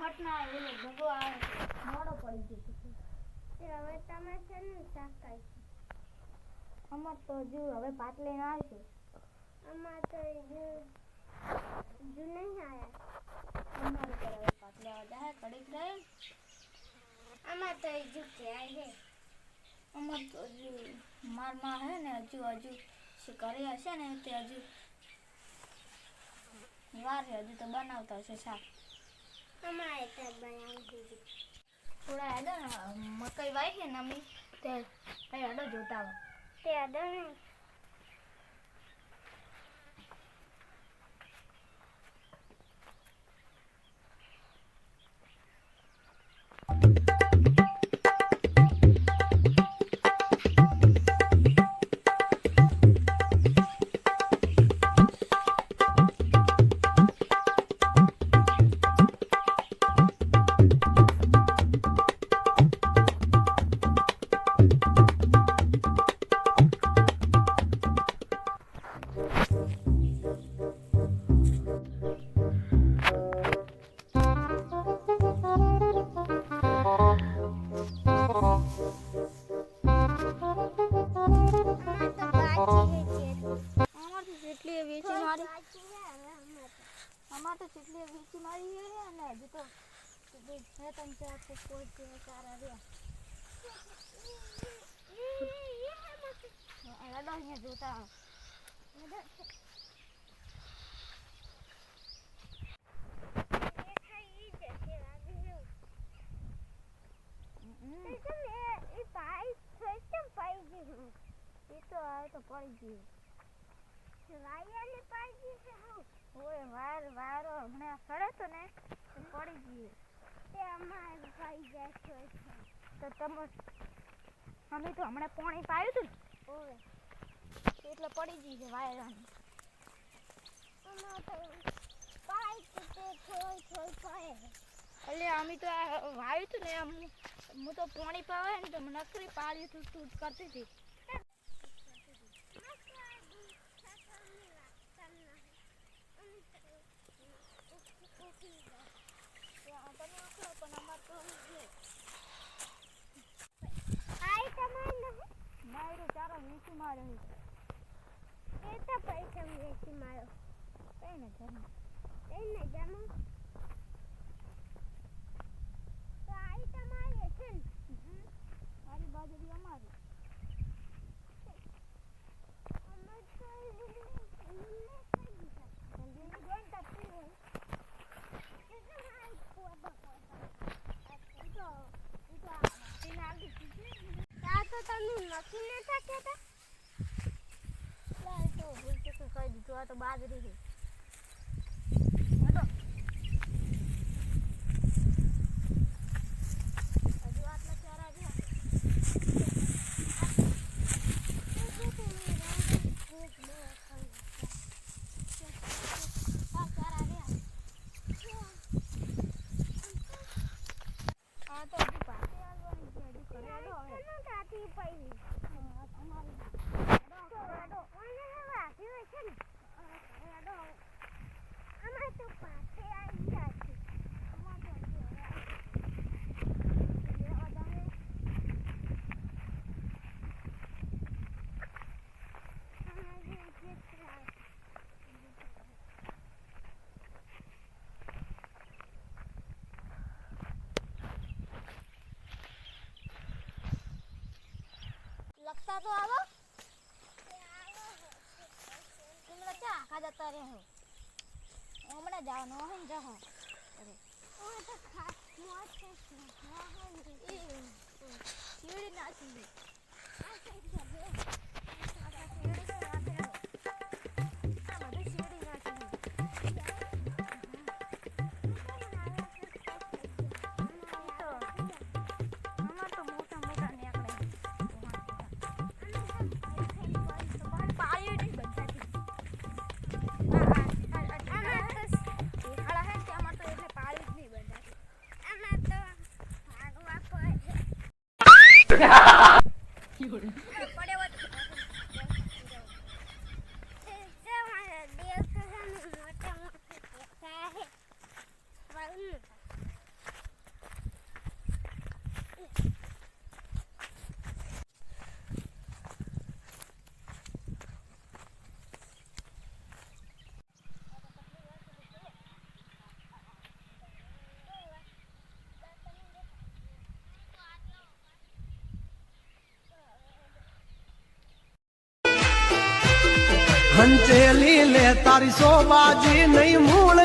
હટના ઓલો ભગો આવે મોડો પડી ગયો હવે તમે છે ને શાક ખાઈ અમાર તો હજુ હવે ભાત લઈને આવશે અમાર તો હજુ નહીં આયા અમારે તો હવે ભાત લેવા જાય ઘડીક રહે અમાર તો હજુ ક્યાં છે અમાર તો હજુ મારમાં હે ને હજુ ઘરે હશે ને તે હજુ વાર હજુ તો બનાવતા હશે શાક અમારે તો બનાવી દીધી થોડા હેડો ને મકાઈ વાઈ છે ને અમે તે હેડો જોતા હોય તે અડો નહીં અમાર તો કેટલી વીચી મારી છે અને હજુ તો બે ત્રણ ચાર કોઈ ચારા રહ્યા હેડો અહીંયા જોતા એ તો આવે તો પડી ગયું ઓય વાયરો હમણાં સડે તો ને પડી ગયું તે અમારે ભાઈ જાય તો તમે અમે તો હમણાં પાણી પાયું હતું ઓય એટલે પડી ગઈ છે વાયરાની અમાર તો પાઈ તે થોડી પાય એટલે અમે તો વાયું હતું ને હું તો પાણી પાવે ને તો નકરી પાળી તૂટ કરતી હતી ચારો વીસી માર્યો એ તો પૈસા વેચી મારો કઈ ને જમા એને જમો તો આઈ તમારી છે ને મારી બાજરી અમારી અમે તો લીલે થઈ ગયા જલ્દી જોઈન તપતી હોય એ તો મારી પોતા ત્યાં તો તમે નથી નતા કહેતા તો ભૂલતે તો કહી દીધું આ તો બાજરી છે હજુ આટલા ચારા રહ્યા હા તો હજુ પાસે આવવાની છે હજુ ઘરે આવો હવે તાતી પઈ અમારી અમારે તો પાસે આવી ગયા છે લગતા તો આવો तुमला क्या आखा जाता रहे हो हमारा जानो है जहाँ अरे वो तो खास मौत है सीढ़ी ना सीढ़ी વંચેલી લે તારી સોબાજી નહીં મૂળ